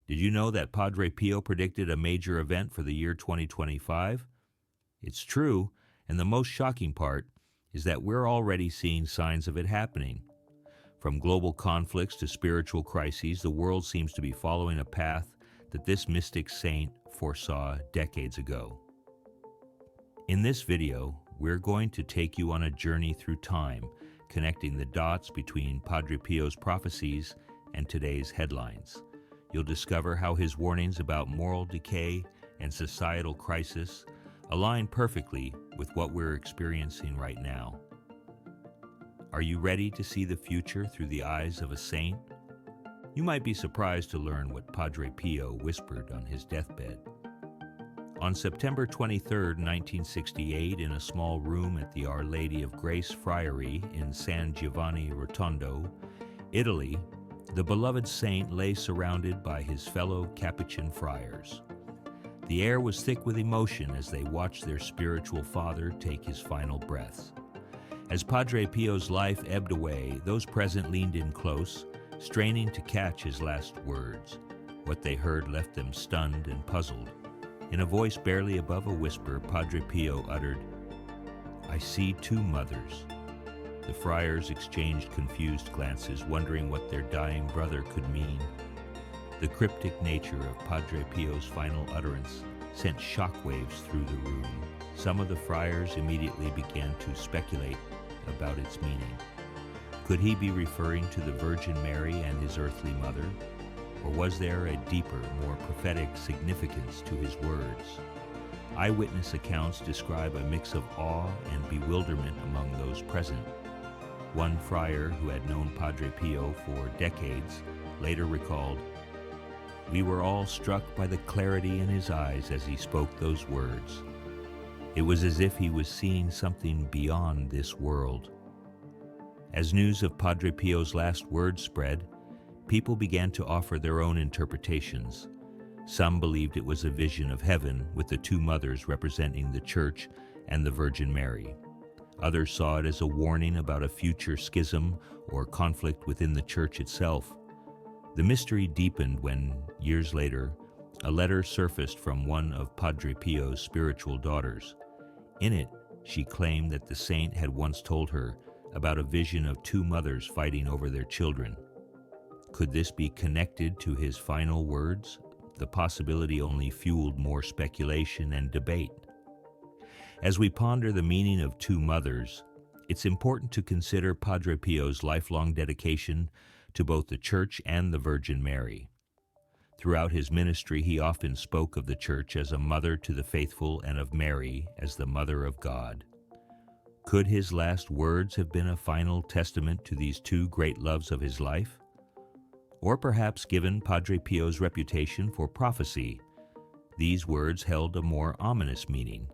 Did you know that Padre Pio predicted a major event for the year 2025? It's true, and the most shocking part is that we're already seeing signs of it happening. From global conflicts to spiritual crises, the world seems to be following a path that this mystic saint foresaw decades ago. In this video, we're going to take you on a journey through time, connecting the dots between Padre Pio's prophecies and today's headlines. You'll discover how his warnings about moral decay and societal crisis align perfectly with what we're experiencing right now. Are you ready to see the future through the eyes of a saint? You might be surprised to learn what Padre Pio whispered on his deathbed. On September 23, 1968, in a small room at the Our Lady of Grace Friary in San Giovanni Rotondo, Italy, the beloved saint lay surrounded by his fellow Capuchin friars. The air was thick with emotion as they watched their spiritual father take his final breaths. As Padre Pio's life ebbed away, those present leaned in close, straining to catch his last words. What they heard left them stunned and puzzled. In a voice barely above a whisper, Padre Pio uttered, "I see two mothers." The friars exchanged confused glances, wondering what their dying brother could mean. The cryptic nature of Padre Pio's final utterance sent shockwaves through the room. Some of the friars immediately began to speculate about its meaning. Could he be referring to the Virgin Mary and his earthly mother? Or was there a deeper, more prophetic significance to his words? Eyewitness accounts describe a mix of awe and bewilderment among those present. One friar who had known Padre Pio for decades later recalled, "We were all struck by the clarity in his eyes as he spoke those words. It was as if he was seeing something beyond this world." As news of Padre Pio's last words spread, people began to offer their own interpretations. Some believed it was a vision of heaven with the two mothers representing the Church and the Virgin Mary. Others saw it as a warning about a future schism or conflict within the Church itself. The mystery deepened when, years later, a letter surfaced from one of Padre Pio's spiritual daughters. In it, she claimed that the saint had once told her about a vision of two mothers fighting over their children. Could this be connected to his final words? The possibility only fueled more speculation and debate. As we ponder the meaning of two mothers, it's important to consider Padre Pio's lifelong dedication to both the Church and the Virgin Mary. Throughout his ministry, he often spoke of the Church as a mother to the faithful and of Mary as the Mother of God. Could his last words have been a final testament to these two great loves of his life? Or perhaps, given Padre Pio's reputation for prophecy, these words held a more ominous meaning.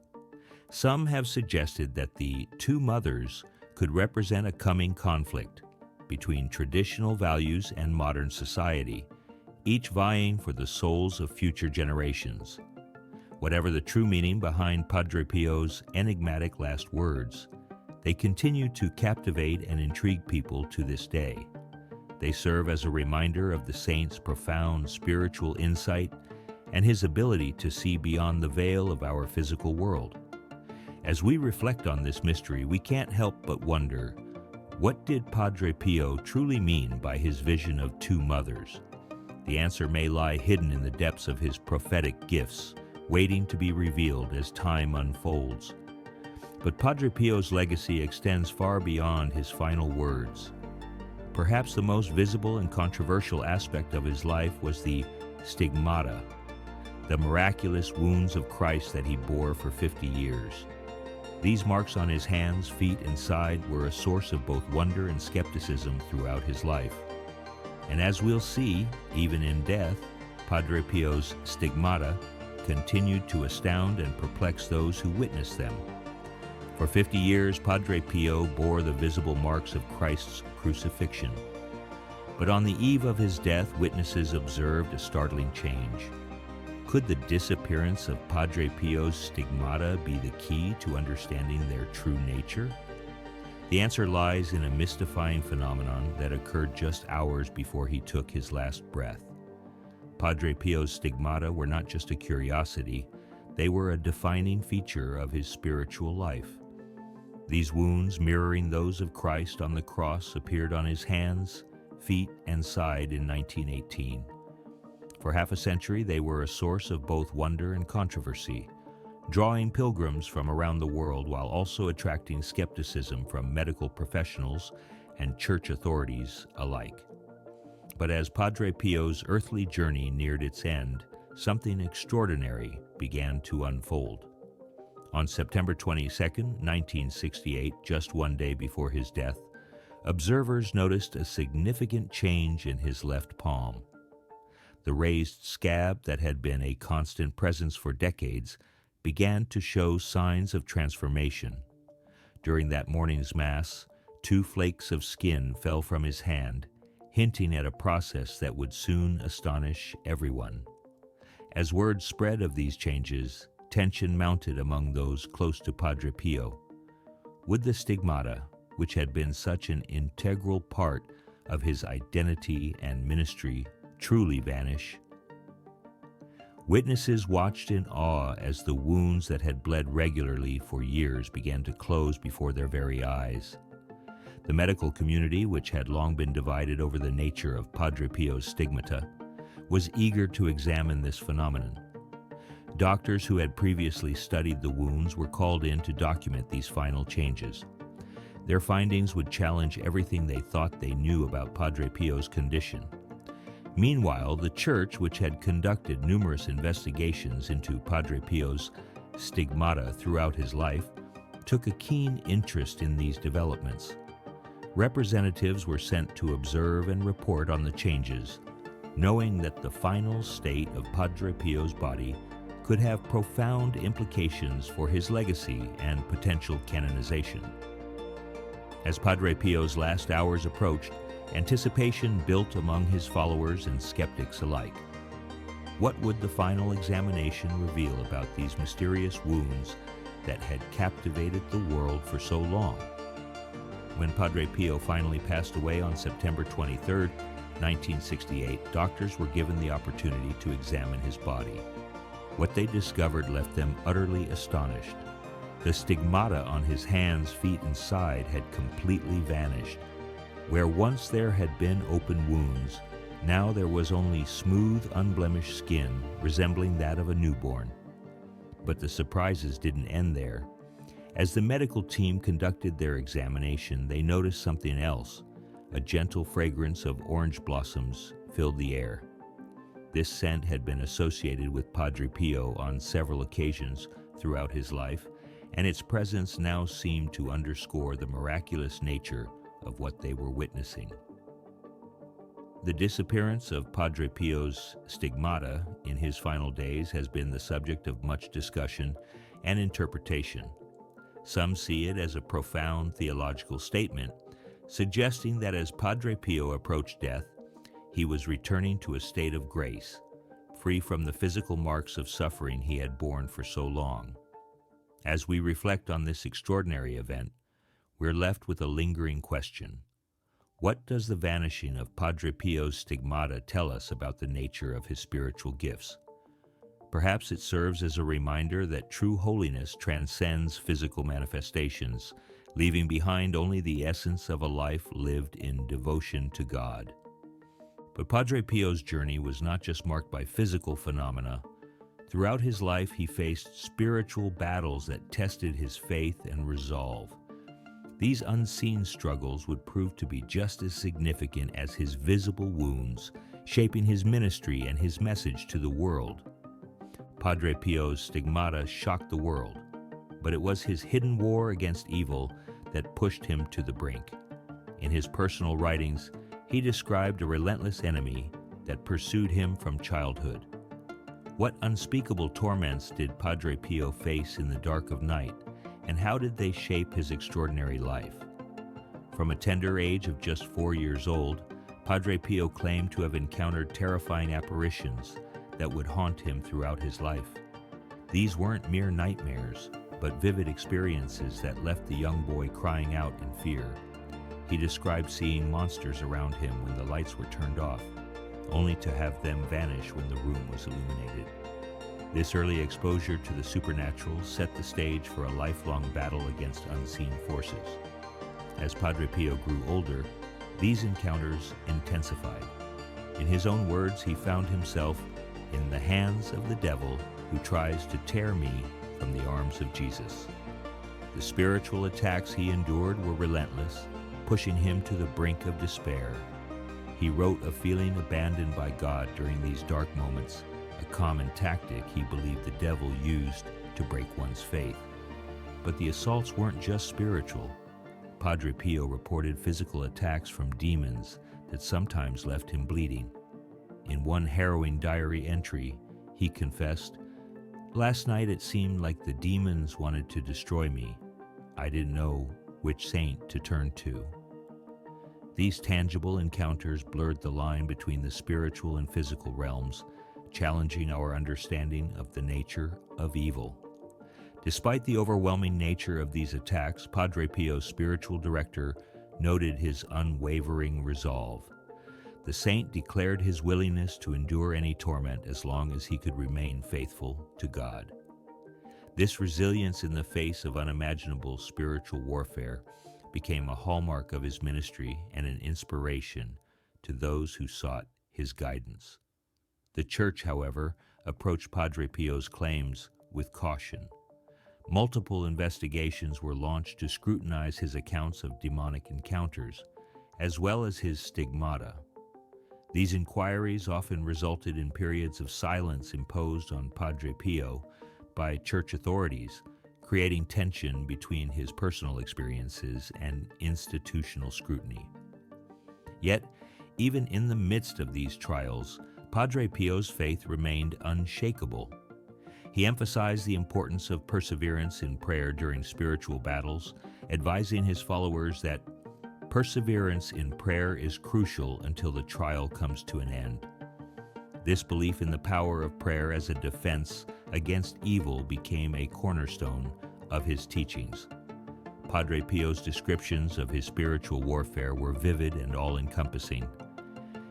Some have suggested that the two mothers could represent a coming conflict between traditional values and modern society, each vying for the souls of future generations. Whatever the true meaning behind Padre Pio's enigmatic last words, they continue to captivate and intrigue people to this day. They serve as a reminder of the saint's profound spiritual insight and his ability to see beyond the veil of our physical world. As we reflect on this mystery, we can't help but wonder, what did Padre Pio truly mean by his vision of two mothers? The answer may lie hidden in the depths of his prophetic gifts, waiting to be revealed as time unfolds. But Padre Pio's legacy extends far beyond his final words. Perhaps the most visible and controversial aspect of his life was the stigmata, the miraculous wounds of Christ that he bore for 50 years. These marks on his hands, feet, and side were a source of both wonder and skepticism throughout his life. And as we'll see, even in death, Padre Pio's stigmata continued to astound and perplex those who witnessed them. For 50 years, Padre Pio bore the visible marks of Christ's crucifixion. But on the eve of his death, witnesses observed a startling change. Could the disappearance of Padre Pio's stigmata be the key to understanding their true nature? The answer lies in a mystifying phenomenon that occurred just hours before he took his last breath. Padre Pio's stigmata were not just a curiosity, they were a defining feature of his spiritual life. These wounds, mirroring those of Christ on the cross, appeared on his hands, feet, and side in 1918. For half a century, they were a source of both wonder and controversy, drawing pilgrims from around the world while also attracting skepticism from medical professionals and church authorities alike. But as Padre Pio's earthly journey neared its end, something extraordinary began to unfold. On September 22, 1968, just one day before his death, observers noticed a significant change in his left palm. The raised scab that had been a constant presence for decades began to show signs of transformation. During that morning's Mass, 2 flakes of skin fell from his hand, hinting at a process that would soon astonish everyone. As word spread of these changes, tension mounted among those close to Padre Pio. Would the stigmata, which had been such an integral part of his identity and ministry, truly vanish? Witnesses watched in awe as the wounds that had bled regularly for years began to close before their very eyes. The medical community, which had long been divided over the nature of Padre Pio's stigmata, was eager to examine this phenomenon. Doctors who had previously studied the wounds were called in to document these final changes. Their findings would challenge everything they thought they knew about Padre Pio's condition. Meanwhile, the Church, which had conducted numerous investigations into Padre Pio's stigmata throughout his life, took a keen interest in these developments. Representatives were sent to observe and report on the changes, knowing that the final state of Padre Pio's body could have profound implications for his legacy and potential canonization. As Padre Pio's last hours approached, anticipation built among his followers and skeptics alike. What would the final examination reveal about these mysterious wounds that had captivated the world for so long? When Padre Pio finally passed away on September 23, 1968, doctors were given the opportunity to examine his body. What they discovered left them utterly astonished. The stigmata on his hands, feet, and side had completely vanished. Where once there had been open wounds, now there was only smooth, unblemished skin resembling that of a newborn. But the surprises didn't end there. As the medical team conducted their examination, they noticed something else. A gentle fragrance of orange blossoms filled the air. This scent had been associated with Padre Pio on several occasions throughout his life, and its presence now seemed to underscore the miraculous nature of what they were witnessing. The disappearance of Padre Pio's stigmata in his final days has been the subject of much discussion and interpretation. Some see it as a profound theological statement, suggesting that as Padre Pio approached death, he was returning to a state of grace, free from the physical marks of suffering he had borne for so long. As we reflect on this extraordinary event, we're left with a lingering question. What does the vanishing of Padre Pio's stigmata tell us about the nature of his spiritual gifts? Perhaps it serves as a reminder that true holiness transcends physical manifestations, leaving behind only the essence of a life lived in devotion to God. But Padre Pio's journey was not just marked by physical phenomena. Throughout his life, he faced spiritual battles that tested his faith and resolve. These unseen struggles would prove to be just as significant as his visible wounds, shaping his ministry and his message to the world. Padre Pio's stigmata shocked the world, but it was his hidden war against evil that pushed him to the brink. In his personal writings, he described a relentless enemy that pursued him from childhood. What unspeakable torments did Padre Pio face in the dark of night, and how did they shape his extraordinary life? From a tender age of just 4 years old, Padre Pio claimed to have encountered terrifying apparitions that would haunt him throughout his life. These weren't mere nightmares, but vivid experiences that left the young boy crying out in fear. He described seeing monsters around him when the lights were turned off, only to have them vanish when the room was illuminated. This early exposure to the supernatural set the stage for a lifelong battle against unseen forces. As Padre Pio grew older, these encounters intensified. In his own words, he found himself in the hands of the devil who tries to tear me from the arms of Jesus. The spiritual attacks he endured were relentless, pushing him to the brink of despair. He wrote of feeling abandoned by God during these dark moments, a common tactic he believed the devil used to break one's faith. But the assaults weren't just spiritual. Padre Pio reported physical attacks from demons that sometimes left him bleeding. In one harrowing diary entry, he confessed, "Last night it seemed like the demons wanted to destroy me. I didn't know which saint to turn to." These tangible encounters blurred the line between the spiritual and physical realms, challenging our understanding of the nature of evil. Despite the overwhelming nature of these attacks, Padre Pio's spiritual director noted his unwavering resolve. The saint declared his willingness to endure any torment as long as he could remain faithful to God. This resilience in the face of unimaginable spiritual warfare became a hallmark of his ministry and an inspiration to those who sought his guidance. The Church, however, approached Padre Pio's claims with caution. Multiple investigations were launched to scrutinize his accounts of demonic encounters, as well as his stigmata. These inquiries often resulted in periods of silence imposed on Padre Pio by church authorities, creating tension between his personal experiences and institutional scrutiny. Yet, even in the midst of these trials, Padre Pio's faith remained unshakable. He emphasized the importance of perseverance in prayer during spiritual battles, advising his followers that perseverance in prayer is crucial until the trial comes to an end. This belief in the power of prayer as a defense against evil became a cornerstone of his teachings. Padre Pio's descriptions of his spiritual warfare were vivid and all-encompassing.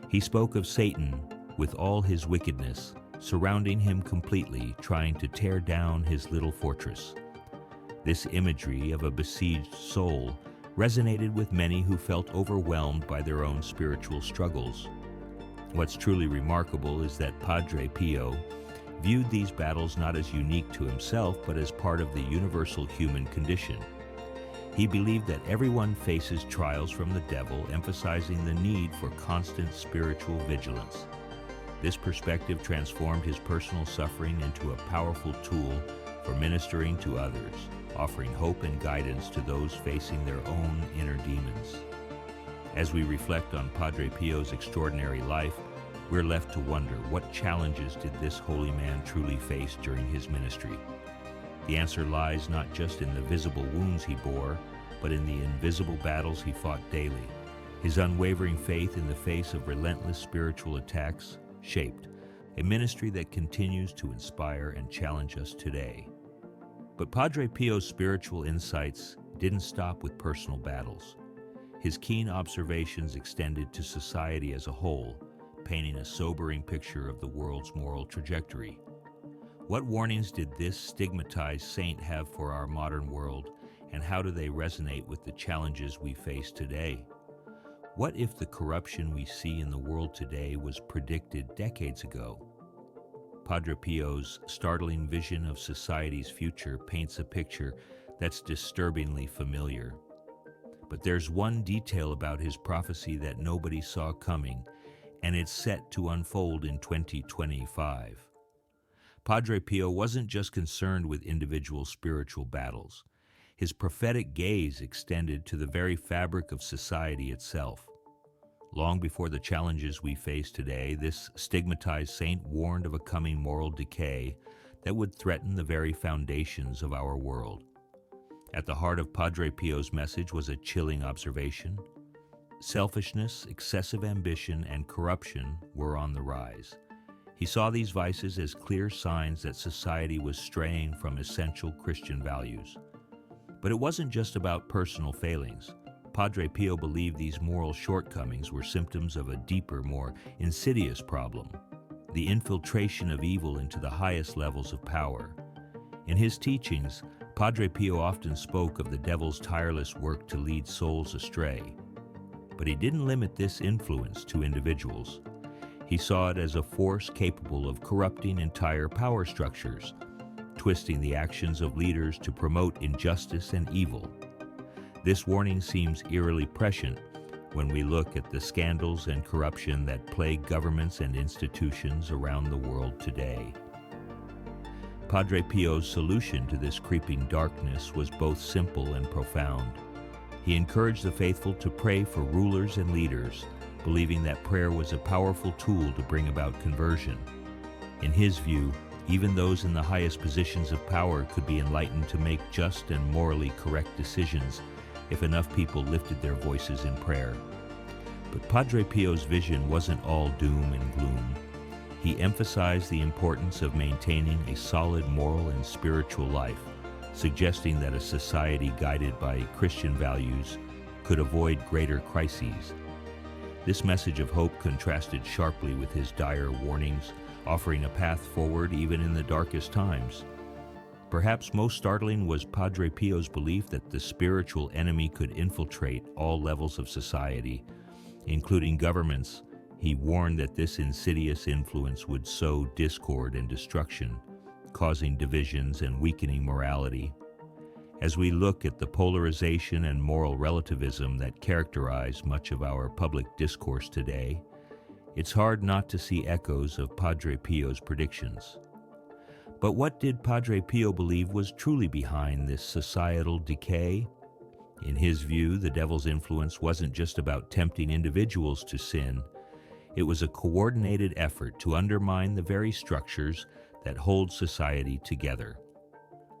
He spoke of Satan with all his wickedness, surrounding him completely, trying to tear down his little fortress. This imagery of a besieged soul resonated with many who felt overwhelmed by their own spiritual struggles. What's truly remarkable is that Padre Pio viewed these battles not as unique to himself, but as part of the universal human condition. He believed that everyone faces trials from the devil, emphasizing the need for constant spiritual vigilance. This perspective transformed his personal suffering into a powerful tool for ministering to others, offering hope and guidance to those facing their own inner demons. As we reflect on Padre Pio's extraordinary life, we're left to wonder, what challenges did this holy man truly face during his ministry? The answer lies not just in the visible wounds he bore, but in the invisible battles he fought daily. His unwavering faith in the face of relentless spiritual attacks shaped a ministry that continues to inspire and challenge us today. But Padre Pio's spiritual insights didn't stop with personal battles. His keen observations extended to society as a whole, painting a sobering picture of the world's moral trajectory. What warnings did this stigmatized saint have for our modern world, and how do they resonate with the challenges we face today? What if the corruption we see in the world today was predicted decades ago? Padre Pio's startling vision of society's future paints a picture that's disturbingly familiar. But there's one detail about his prophecy that nobody saw coming, and it's set to unfold in 2025. Padre Pio wasn't just concerned with individual spiritual battles. His prophetic gaze extended to the very fabric of society itself. Long before the challenges we face today, this stigmatized saint warned of a coming moral decay that would threaten the very foundations of our world. At the heart of Padre Pio's message was a chilling observation. Selfishness, excessive ambition, and corruption were on the rise. He saw these vices as clear signs that society was straying from essential Christian values. But it wasn't just about personal failings. Padre Pio believed these moral shortcomings were symptoms of a deeper, more insidious problem: the infiltration of evil into the highest levels of power. In his teachings, Padre Pio often spoke of the devil's tireless work to lead souls astray. But he didn't limit this influence to individuals. He saw it as a force capable of corrupting entire power structures, twisting the actions of leaders to promote injustice and evil. This warning seems eerily prescient when we look at the scandals and corruption that plague governments and institutions around the world today. Padre Pio's solution to this creeping darkness was both simple and profound. He encouraged the faithful to pray for rulers and leaders, believing that prayer was a powerful tool to bring about conversion. In his view, even those in the highest positions of power could be enlightened to make just and morally correct decisions if enough people lifted their voices in prayer. But Padre Pio's vision wasn't all doom and gloom. He emphasized the importance of maintaining a solid moral and spiritual life, suggesting that a society guided by Christian values could avoid greater crises. This message of hope contrasted sharply with his dire warnings, offering a path forward even in the darkest times. Perhaps most startling was Padre Pio's belief that the spiritual enemy could infiltrate all levels of society, including governments. He warned that this insidious influence would sow discord and destruction, causing divisions and weakening morality. As we look at the polarization and moral relativism that characterize much of our public discourse today, it's hard not to see echoes of Padre Pio's predictions. But what did Padre Pio believe was truly behind this societal decay? In his view, the devil's influence wasn't just about tempting individuals to sin. It was a coordinated effort to undermine the very structures that hold society together.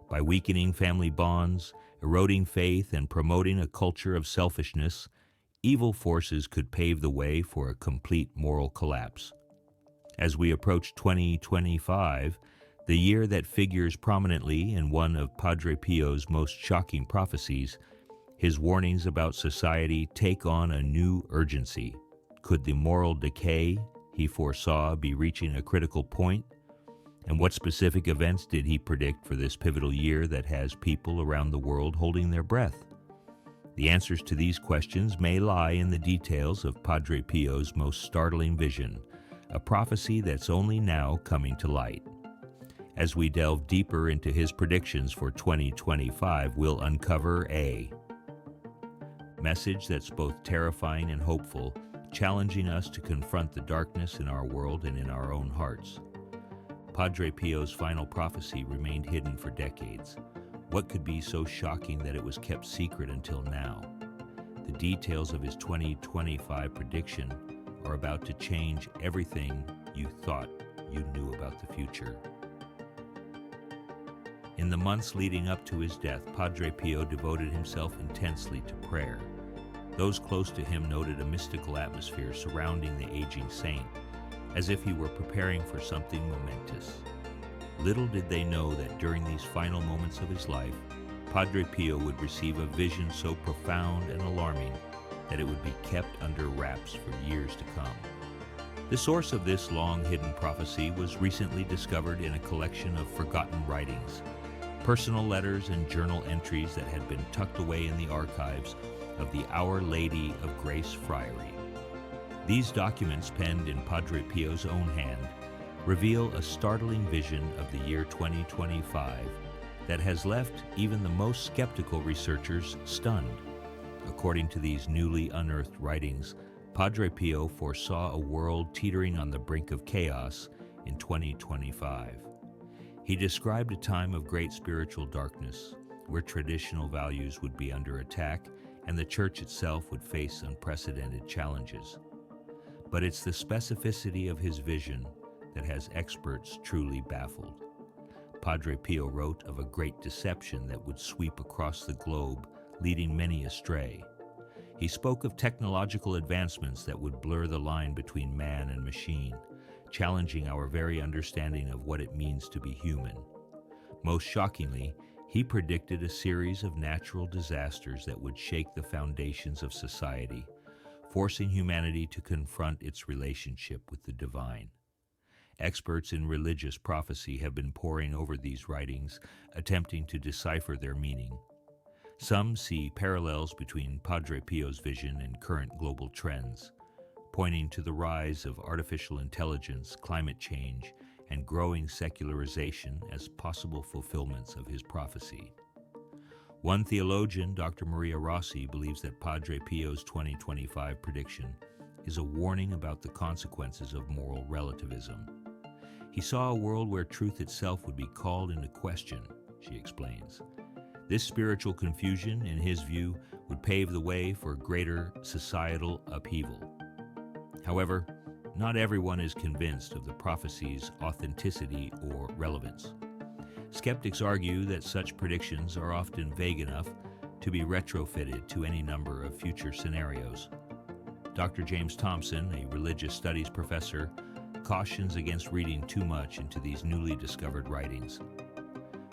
By weakening family bonds, eroding faith, and promoting a culture of selfishness, evil forces could pave the way for a complete moral collapse. As we approach 2025, the year that figures prominently in one of Padre Pio's most shocking prophecies, his warnings about society take on a new urgency. Could the moral decay he foresaw be reaching a critical point? And what specific events did he predict for this pivotal year that has people around the world holding their breath? The answers to these questions may lie in the details of Padre Pio's most startling vision, a prophecy that's only now coming to light. As we delve deeper into his predictions for 2025, we'll uncover a message that's both terrifying and hopeful, challenging us to confront the darkness in our world and in our own hearts. Padre Pio's final prophecy remained hidden for decades. What could be so shocking that it was kept secret until now? The details of his 2025 prediction are about to change everything you thought you knew about the future. In the months leading up to his death, Padre Pio devoted himself intensely to prayer. Those close to him noted a mystical atmosphere surrounding the aging saint, as if he were preparing for something momentous. Little did they know that during these final moments of his life, Padre Pio would receive a vision so profound and alarming that it would be kept under wraps for years to come. The source of this long-hidden prophecy was recently discovered in a collection of forgotten writings, personal letters and journal entries that had been tucked away in the archives of the Our Lady of Grace Friary. These documents, penned in Padre Pio's own hand, reveal a startling vision of the year 2025 that has left even the most skeptical researchers stunned. According to these newly unearthed writings, Padre Pio foresaw a world teetering on the brink of chaos in 2025. He described a time of great spiritual darkness, where traditional values would be under attack and the church itself would face unprecedented challenges. But it's the specificity of his vision that has experts truly baffled. Padre Pio wrote of a great deception that would sweep across the globe, leading many astray. He spoke of technological advancements that would blur the line between man and machine, challenging our very understanding of what it means to be human. Most shockingly, He predicted a series of natural disasters that would shake the foundations of society, forcing humanity to confront its relationship with the divine. Experts in religious prophecy have been poring over these writings, attempting to decipher their meaning. Some see parallels between Padre Pio's vision and current global trends, pointing to the rise of artificial intelligence, climate change, and growing secularization as possible fulfillments of his prophecy. One theologian, Dr. Maria Rossi, believes that Padre Pio's 2025 prediction is a warning about the consequences of moral relativism. He saw a world where truth itself would be called into question, she explains. This spiritual confusion, in his view, would pave the way for greater societal upheaval. However, not everyone is convinced of the prophecy's authenticity or relevance. Skeptics argue that such predictions are often vague enough to be retrofitted to any number of future scenarios. Dr. James Thompson, a religious studies professor, cautions against reading too much into these newly discovered writings.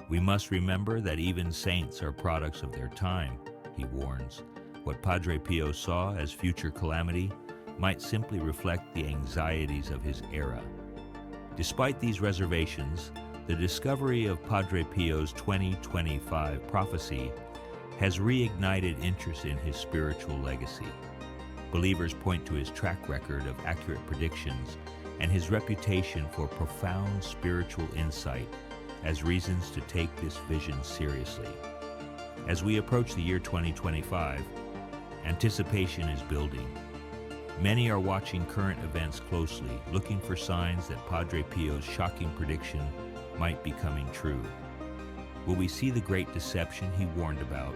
We must remember that even saints are products of their time, he warns. What Padre Pio saw as future calamity might simply reflect the anxieties of his era. Despite these reservations, the discovery of Padre Pio's 2025 prophecy has reignited interest in his spiritual legacy. Believers point to his track record of accurate predictions and his reputation for profound spiritual insight as reasons to take this vision seriously. As we approach the year 2025, anticipation is building. Many are watching current events closely, looking for signs that Padre Pio's shocking prediction might be coming true. Will we see the great deception he warned about?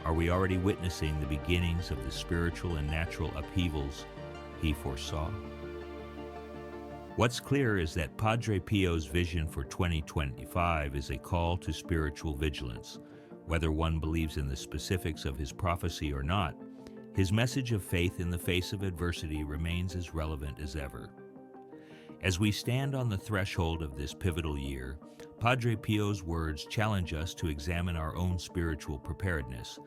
Are we already witnessing the beginnings of the spiritual and natural upheavals he foresaw? What's clear is that Padre Pio's vision for 2025 is a call to spiritual vigilance. Whether one believes in the specifics of his prophecy or not, his message of faith in the face of adversity remains as relevant as ever. As we stand on the threshold of this pivotal year, Padre Pio's words challenge us to examine our own spiritual preparedness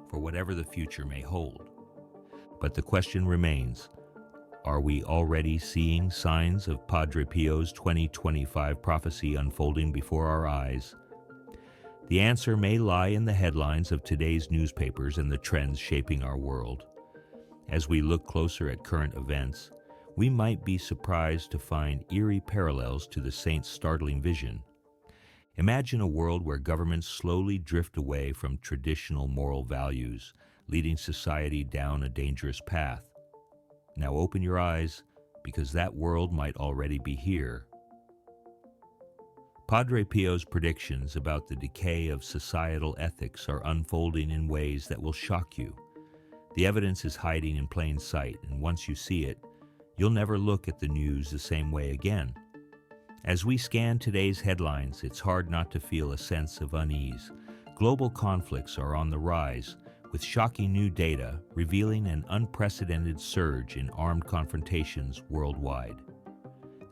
for whatever the future may hold. But the question remains, are we already seeing signs of Padre Pio's 2025 prophecy unfolding before our eyes? The answer may lie in the headlines of today's newspapers and the trends shaping our world. As we look closer at current events, we might be surprised to find eerie parallels to the saint's startling vision. Imagine a world where governments slowly drift away from traditional moral values, leading society down a dangerous path. Now open your eyes, because that world might already be here. Padre Pio's predictions about the decay of societal ethics are unfolding in ways that will shock you. The evidence is hiding in plain sight, and once you see it, you'll never look at the news the same way again. As we scan today's headlines, it's hard not to feel a sense of unease. Global conflicts are on the rise, with shocking new data revealing an unprecedented surge in armed confrontations worldwide.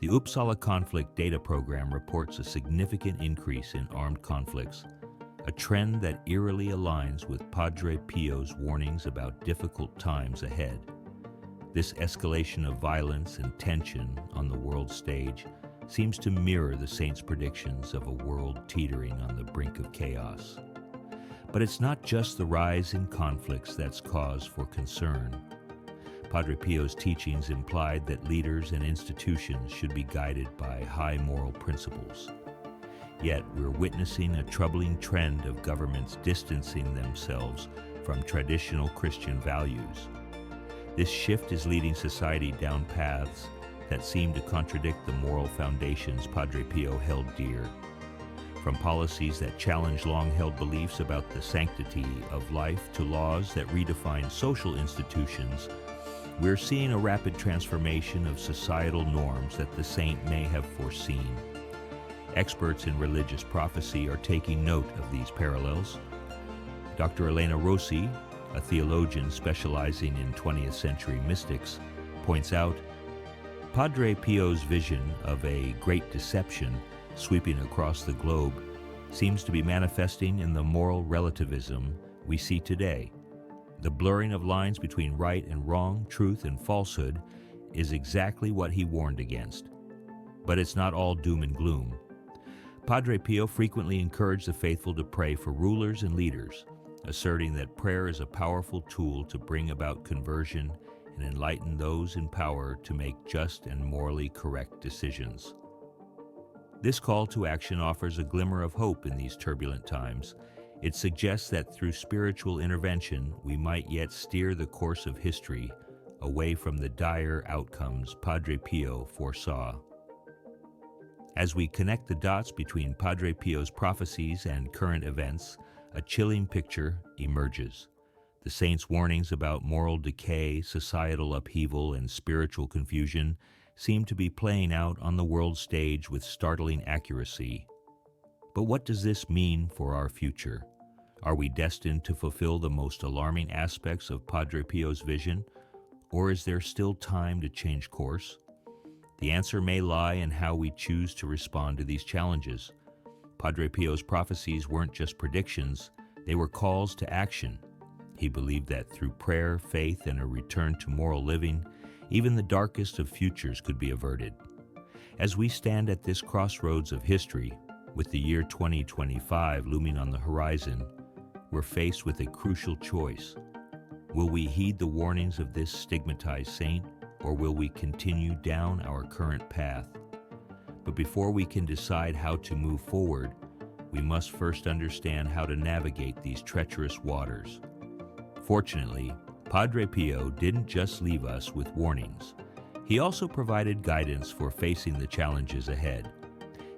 The Uppsala Conflict Data Program reports a significant increase in armed conflicts, a trend that eerily aligns with Padre Pio's warnings about difficult times ahead. This escalation of violence and tension on the world stage seems to mirror the saint's predictions of a world teetering on the brink of chaos. But it's not just the rise in conflicts that's cause for concern. Padre Pio's teachings implied that leaders and institutions should be guided by high moral principles. Yet we're witnessing a troubling trend of governments distancing themselves from traditional Christian values. This shift is leading society down paths that seem to contradict the moral foundations Padre Pio held dear. From policies that challenge long-held beliefs about the sanctity of life to laws that redefine social institutions, we're seeing a rapid transformation of societal norms that the saint may have foreseen. Experts in religious prophecy are taking note of these parallels. Dr. Elena Rossi, a theologian specializing in 20th century mystics, points out, Padre Pio's vision of a great deception sweeping across the globe seems to be manifesting in the moral relativism we see today. The blurring of lines between right and wrong, truth and falsehood, is exactly what he warned against. But it's not all doom and gloom. Padre Pio frequently encouraged the faithful to pray for rulers and leaders, asserting that prayer is a powerful tool to bring about conversion and enlighten those in power to make just and morally correct decisions. This call to action offers a glimmer of hope in these turbulent times. It suggests that through spiritual intervention, we might yet steer the course of history away from the dire outcomes Padre Pio foresaw. As we connect the dots between Padre Pio's prophecies and current events, a chilling picture emerges. The saint's warnings about moral decay, societal upheaval, and spiritual confusion seem to be playing out on the world stage with startling accuracy. But what does this mean for our future? Are we destined to fulfill the most alarming aspects of Padre Pio's vision, or is there still time to change course? The answer may lie in how we choose to respond to these challenges. Padre Pio's prophecies weren't just predictions, they were calls to action. He believed that through prayer, faith, and a return to moral living, even the darkest of futures could be averted. As we stand at this crossroads of history, with the year 2025 looming on the horizon, we're faced with a crucial choice. Will we heed the warnings of this stigmatized saint, or will we continue down our current path? But before we can decide how to move forward, we must first understand how to navigate these treacherous waters. Fortunately, Padre Pio didn't just leave us with warnings. He also provided guidance for facing the challenges ahead.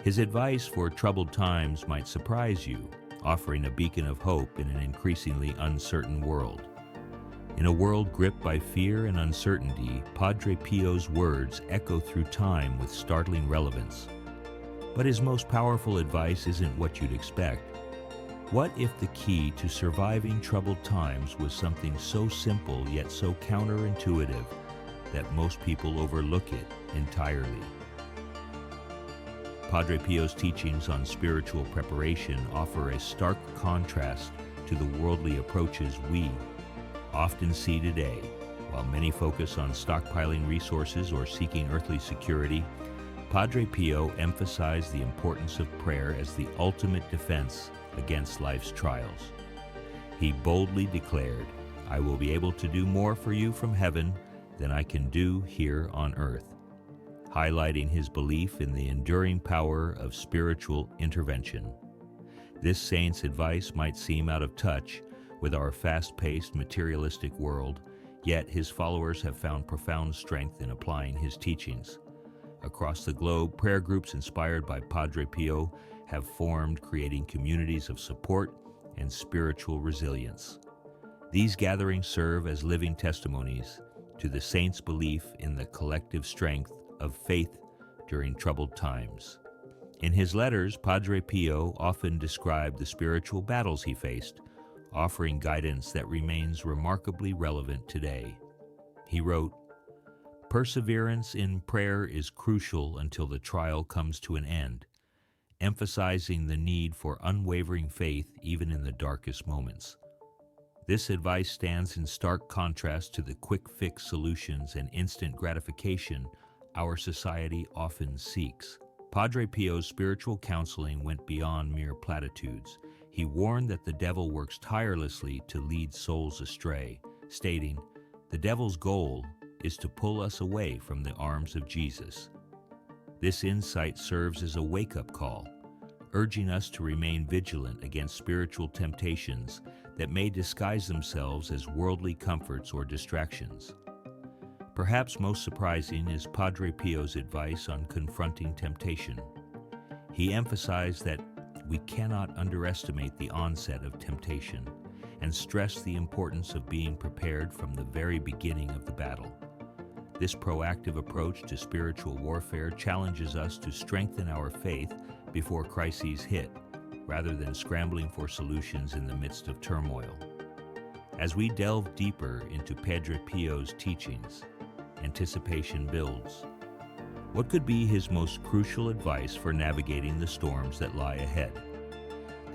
His advice for troubled times might surprise you, offering a beacon of hope in an increasingly uncertain world. In a world gripped by fear and uncertainty, Padre Pio's words echo through time with startling relevance. But his most powerful advice isn't what you'd expect. What if the key to surviving troubled times was something so simple yet so counterintuitive that most people overlook it entirely? Padre Pio's teachings on spiritual preparation offer a stark contrast to the worldly approaches we often see today. While many focus on stockpiling resources or seeking earthly security, Padre Pio emphasized the importance of prayer as the ultimate defense against life's trials. He boldly declared, "I will be able to do more for you from heaven than I can do here on earth," highlighting his belief in the enduring power of spiritual intervention. This saint's advice might seem out of touch with our fast-paced, materialistic world, yet his followers have found profound strength in applying his teachings. Across the globe, prayer groups inspired by Padre Pio have formed, creating communities of support and spiritual resilience. These gatherings serve as living testimonies to the saint's belief in the collective strength of faith during troubled times. In his letters, Padre Pio often described the spiritual battles he faced, offering guidance that remains remarkably relevant today. He wrote, "Perseverance in prayer is crucial until the trial comes to an end, emphasizing the need for unwavering faith even in the darkest moments." This advice stands in stark contrast to the quick-fix solutions and instant gratification our society often seeks. Padre Pio's spiritual counseling went beyond mere platitudes. He warned that the devil works tirelessly to lead souls astray, stating, "The devil's goal is to pull us away from the arms of Jesus." This insight serves as a wake-up call, urging us to remain vigilant against spiritual temptations that may disguise themselves as worldly comforts or distractions. Perhaps most surprising is Padre Pio's advice on confronting temptation. He emphasized that we cannot underestimate the onset of temptation and stressed the importance of being prepared from the very beginning of the battle. This proactive approach to spiritual warfare challenges us to strengthen our faith before crises hit, rather than scrambling for solutions in the midst of turmoil. As we delve deeper into Padre Pio's teachings, anticipation builds. What could be his most crucial advice for navigating the storms that lie ahead?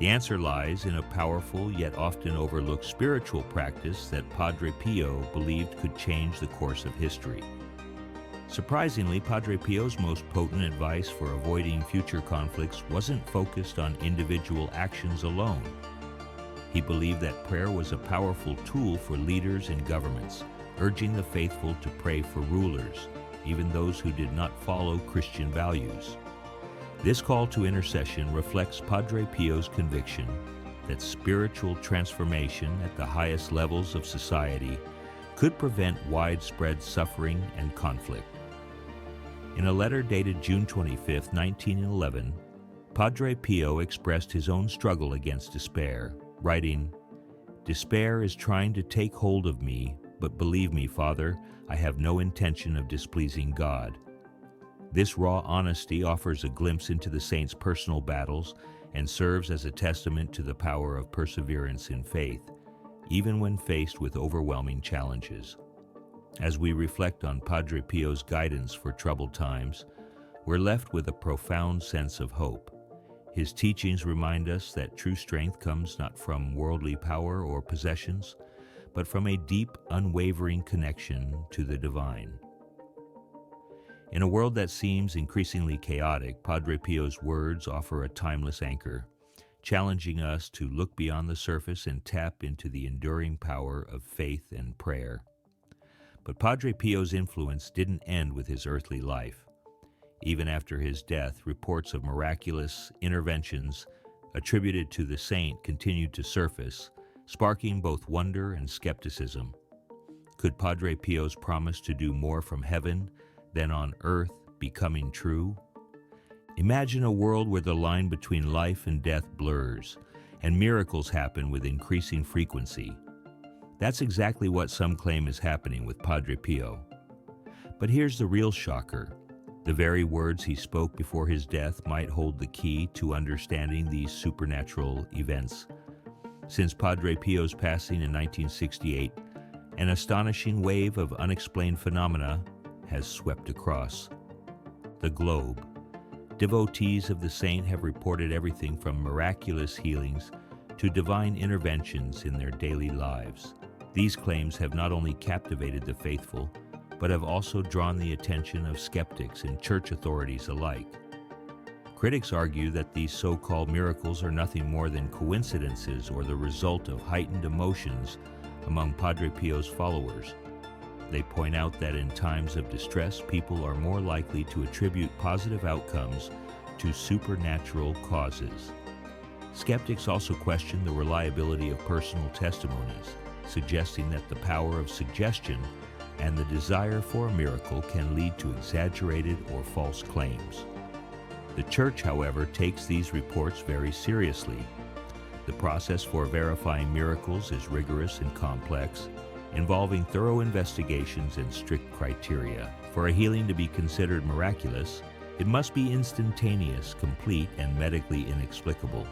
The answer lies in a powerful yet often overlooked spiritual practice that Padre Pio believed could change the course of history. Surprisingly, Padre Pio's most potent advice for avoiding future conflicts wasn't focused on individual actions alone. He believed that prayer was a powerful tool for leaders and governments, urging the faithful to pray for rulers, even those who did not follow Christian values. This call to intercession reflects Padre Pio's conviction that spiritual transformation at the highest levels of society could prevent widespread suffering and conflict. In a letter dated June 25, 1911, Padre Pio expressed his own struggle against despair, writing, "Despair is trying to take hold of me, but believe me, Father, I have no intention of displeasing God." This raw honesty offers a glimpse into the saint's personal battles and serves as a testament to the power of perseverance in faith, even when faced with overwhelming challenges. As we reflect on Padre Pio's guidance for troubled times, we're left with a profound sense of hope. His teachings remind us that true strength comes not from worldly power or possessions, but from a deep, unwavering connection to the divine. In a world that seems increasingly chaotic, Padre Pio's words offer a timeless anchor, challenging us to look beyond the surface and tap into the enduring power of faith and prayer. But Padre Pio's influence didn't end with his earthly life. Even after his death, reports of miraculous interventions attributed to the saint continued to surface, sparking both wonder and skepticism. Could Padre Pio's promise to do more from heaven than on earth be coming true? Imagine a world where the line between life and death blurs, and miracles happen with increasing frequency. That's exactly what some claim is happening with Padre Pio. But here's the real shocker. The very words he spoke before his death might hold the key to understanding these supernatural events. Since Padre Pio's passing in 1968, an astonishing wave of unexplained phenomena has swept across the globe. Devotees of the saint have reported everything from miraculous healings to divine interventions in their daily lives. These claims have not only captivated the faithful, but have also drawn the attention of skeptics and church authorities alike. Critics argue that these so-called miracles are nothing more than coincidences or the result of heightened emotions among Padre Pio's followers. They point out that in times of distress, people are more likely to attribute positive outcomes to supernatural causes. Skeptics also question the reliability of personal testimonies, suggesting that the power of suggestion and the desire for a miracle can lead to exaggerated or false claims. The Church, however, takes these reports very seriously. The process for verifying miracles is rigorous and complex, involving thorough investigations and strict criteria. For a healing to be considered miraculous, it must be instantaneous, complete, and medically inexplicable.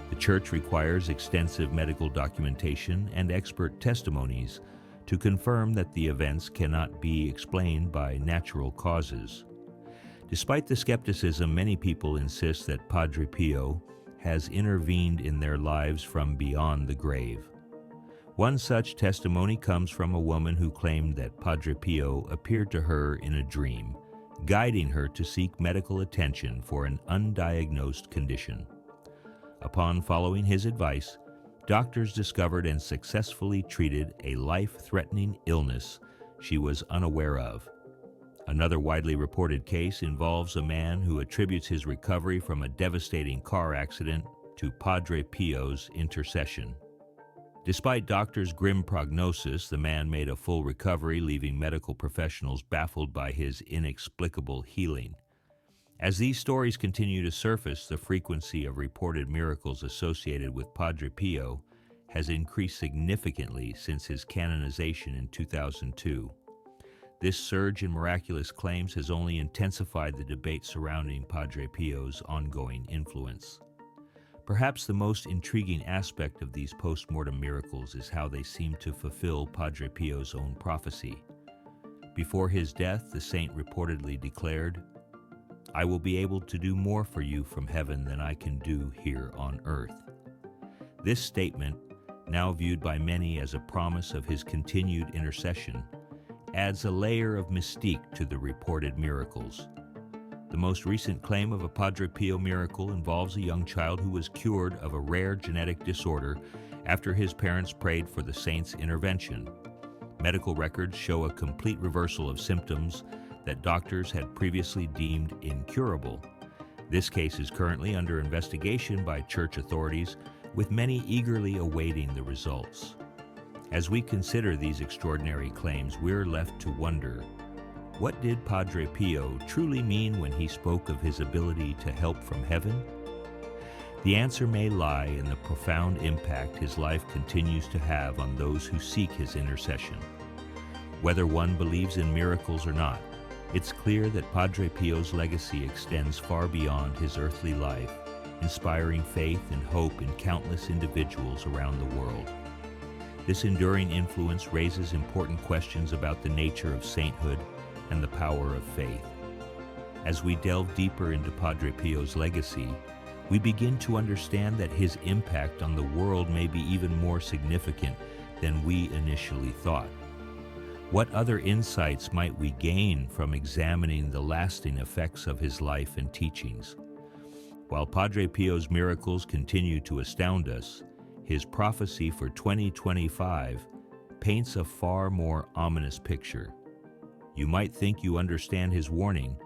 The Church requires extensive medical documentation and expert testimonies to confirm that the events cannot be explained by natural causes. Despite the skepticism, many people insist that Padre Pio has intervened in their lives from beyond the grave. One such testimony comes from a woman who claimed that Padre Pio appeared to her in a dream, guiding her to seek medical attention for an undiagnosed condition. Upon following his advice, doctors discovered and successfully treated a life-threatening illness she was unaware of. Another widely reported case involves a man who attributes his recovery from a devastating car accident to Padre Pio's intercession. Despite doctors' grim prognosis, the man made a full recovery, leaving medical professionals baffled by his inexplicable healing. As these stories continue to surface, the frequency of reported miracles associated with Padre Pio has increased significantly since his canonization in 2002. This surge in miraculous claims has only intensified the debate surrounding Padre Pio's ongoing influence. Perhaps the most intriguing aspect of these post-mortem miracles is how they seem to fulfill Padre Pio's own prophecy. Before his death, the saint reportedly declared, "I will be able to do more for you from heaven than I can do here on earth." This statement, now viewed by many as a promise of his continued intercession, adds a layer of mystique to the reported miracles. The most recent claim of a Padre Pio miracle involves a young child who was cured of a rare genetic disorder after his parents prayed for the saint's intervention. Medical records show a complete reversal of symptoms that doctors had previously deemed incurable. This case is currently under investigation by church authorities, with many eagerly awaiting the results. As we consider these extraordinary claims, we're left to wonder, what did Padre Pio truly mean when he spoke of his ability to help from heaven? The answer may lie in the profound impact his life continues to have on those who seek his intercession. Whether one believes in miracles or not, it's clear that Padre Pio's legacy extends far beyond his earthly life, inspiring faith and hope in countless individuals around the world. This enduring influence raises important questions about the nature of sainthood and the power of faith. As we delve deeper into Padre Pio's legacy, we begin to understand that his impact on the world may be even more significant than we initially thought. What other insights might we gain from examining the lasting effects of his life and teachings? While Padre Pio's miracles continue to astound us, his prophecy for 2025 paints a far more ominous picture. You might think you understand his warning,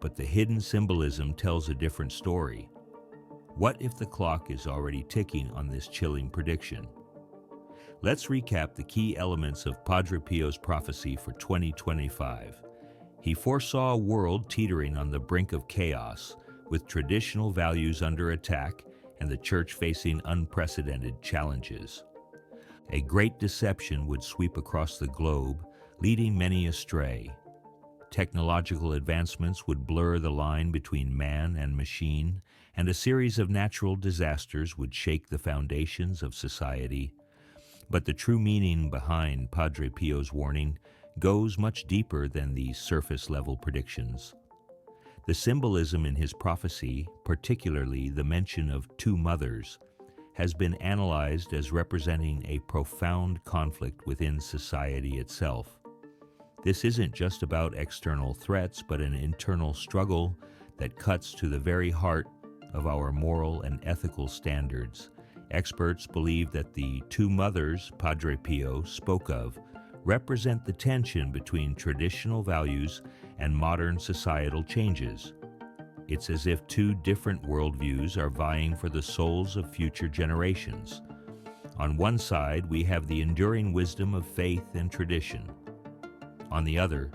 but the hidden symbolism tells a different story. What if the clock is already ticking on this chilling prediction? Let's recap the key elements of Padre Pio's prophecy for 2025. He foresaw a world teetering on the brink of chaos, with traditional values under attack and the church facing unprecedented challenges. A great deception would sweep across the globe, leading many astray. Technological advancements would blur the line between man and machine, and a series of natural disasters would shake the foundations of society. But the true meaning behind Padre Pio's warning goes much deeper than these surface-level predictions. The symbolism in his prophecy, particularly the mention of two mothers, has been analyzed as representing a profound conflict within society itself. This isn't just about external threats, but an internal struggle that cuts to the very heart of our moral and ethical standards. Experts believe that the two mothers Padre Pio spoke of represent the tension between traditional values and modern societal changes. It's as if two different worldviews are vying for the souls of future generations. On one side, we have the enduring wisdom of faith and tradition. On the other,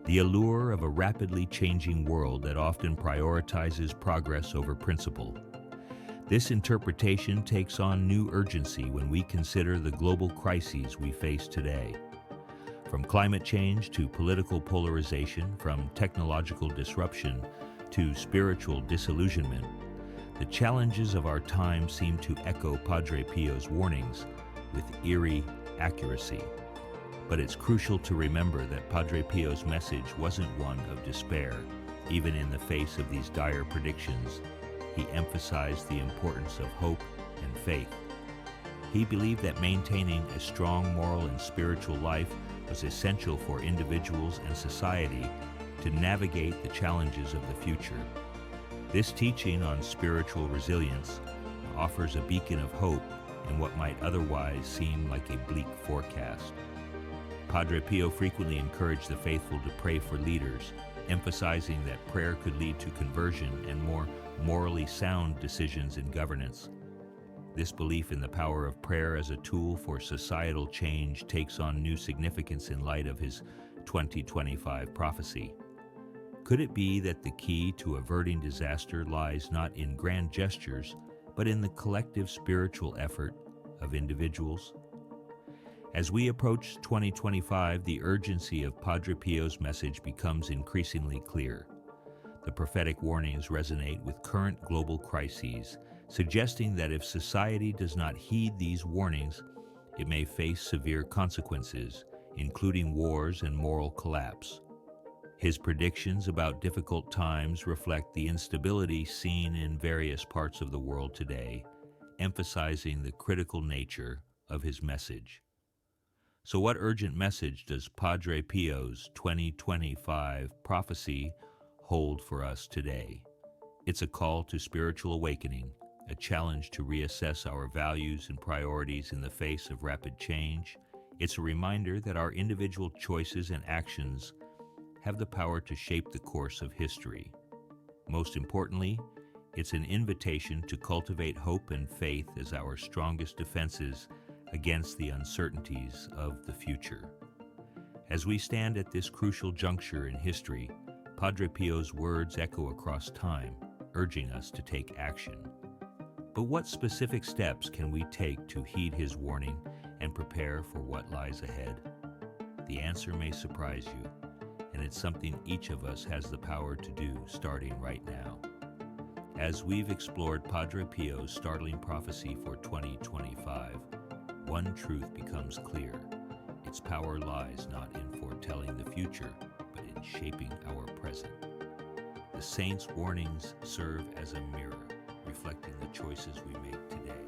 the allure of a rapidly changing world that often prioritizes progress over principle. This interpretation takes on new urgency when we consider the global crises we face today. From climate change to political polarization, from technological disruption to spiritual disillusionment, the challenges of our time seem to echo Padre Pio's warnings with eerie accuracy. But it's crucial to remember that Padre Pio's message wasn't one of despair. Even in the face of these dire predictions, he emphasized the importance of hope and faith. He believed that maintaining a strong moral and spiritual life was essential for individuals and society to navigate the challenges of the future. This teaching on spiritual resilience offers a beacon of hope in what might otherwise seem like a bleak forecast. Padre Pio frequently encouraged the faithful to pray for leaders, emphasizing that prayer could lead to conversion and more morally sound decisions in governance. This belief in the power of prayer as a tool for societal change takes on new significance in light of his 2025 prophecy. Could it be that the key to averting disaster lies not in grand gestures, but in the collective spiritual effort of individuals? As we approach 2025, the urgency of Padre Pio's message becomes increasingly clear. The prophetic warnings resonate with current global crises, suggesting that if society does not heed these warnings, it may face severe consequences, including wars and moral collapse. His predictions about difficult times reflect the instability seen in various parts of the world today, emphasizing the critical nature of his message. So what urgent message does Padre Pio's 2025 prophecy hold for us today? It's a call to spiritual awakening, a challenge to reassess our values and priorities in the face of rapid change. It's a reminder that our individual choices and actions have the power to shape the course of history. Most importantly, it's an invitation to cultivate hope and faith as our strongest defenses against the uncertainties of the future. As we stand at this crucial juncture in history, Padre Pio's words echo across time, urging us to take action. But what specific steps can we take to heed his warning and prepare for what lies ahead? The answer may surprise you, and it's something each of us has the power to do starting right now. As we've explored Padre Pio's startling prophecy for 2025, one truth becomes clear. Its power lies not in foretelling the future, but in shaping our present. The saints' warnings serve as a mirror, reflecting the choices we make today.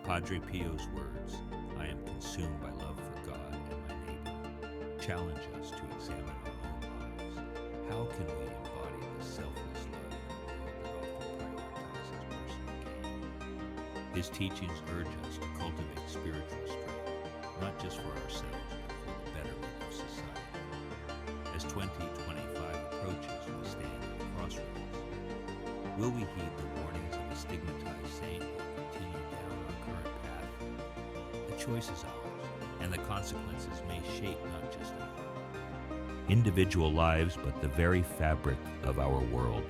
Padre Pio's words, "I am consumed by love for God and my neighbor," challenge us to examine our own lives. How can we embody the selfless love that often prioritizes personal gain? His teachings urge us to cultivate spiritual strength, not just for ourselves, but for the betterment of society. As 2025 approaches, we stand at a crossroads. Will we heed the warnings of a stigmatized saint or continue down our current path? The choice is ours, and the consequences may shape not just our individual lives, but the very fabric of our world.